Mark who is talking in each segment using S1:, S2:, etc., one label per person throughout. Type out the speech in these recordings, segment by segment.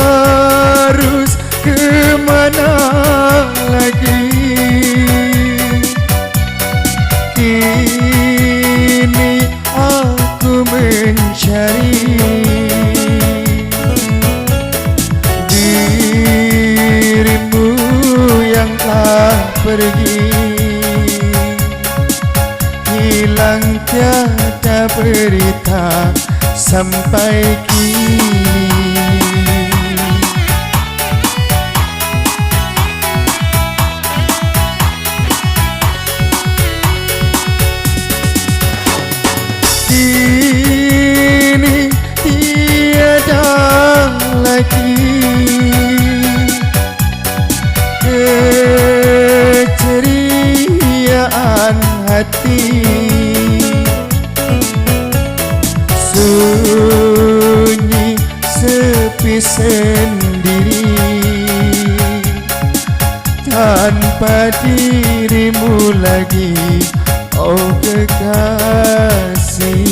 S1: harus kemana lagi? Kini aku mencari dirimu yang telah pergi, hilang tiada berita sampai kini. Kini tiada lagi keceriaan hati, sunyi sepi sendiri tanpa dirimu lagi, oh kekasih.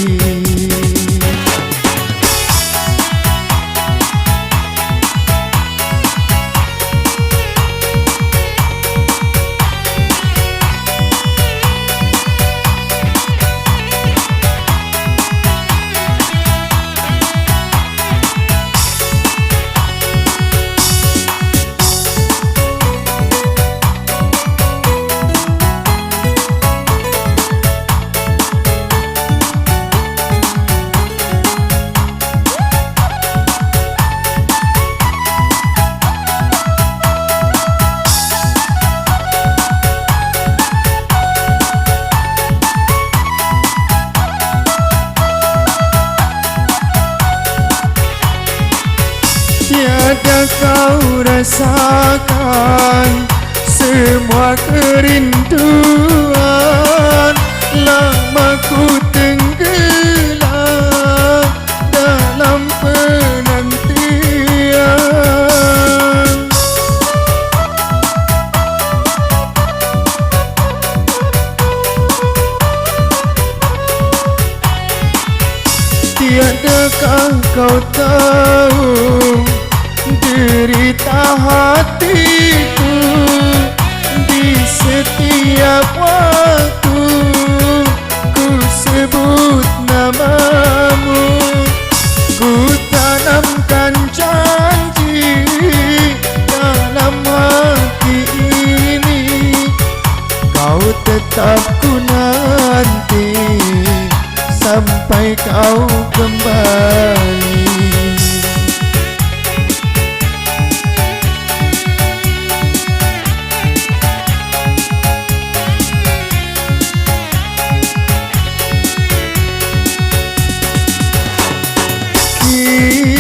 S1: Tiada kau rasakan semua kerinduan, lama ku tenggelam dalam penantian. Tiadakah kau tahu derita hatiku di setiap waktu ku sebut namamu, ku tanamkan janji dalam hati ini, kau tetap ku nanti sampai kau kembali.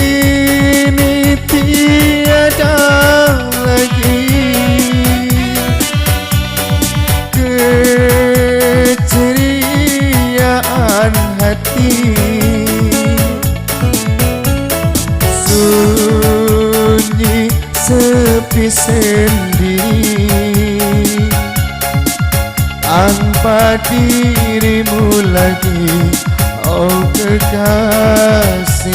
S1: Kini tiada lagi keceriaan hati, sunyi sepi sendiri tanpa dirimu lagi, oh kekasih.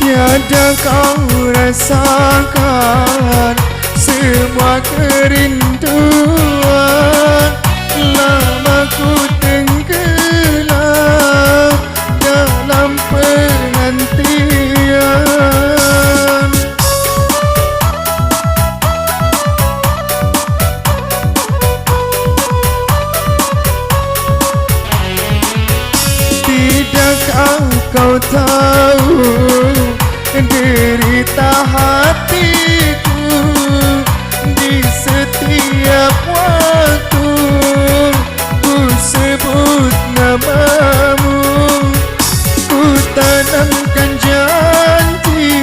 S1: Tiada kau rasakan semua kerinduan, lama ku tenggelam dalam penantian. Tidak kau tahu derita hatiku di setiap waktu ku sebut namamu, ku tanamkan janji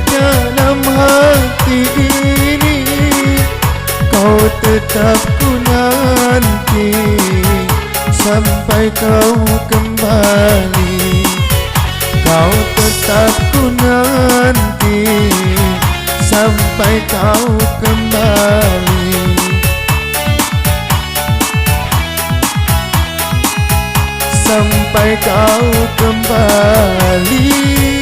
S1: dalam hati ini, kau tetap ku nanti sampai kau kembali, kau tetap ku nanti sampai kau kembali. Sampai kau kembali.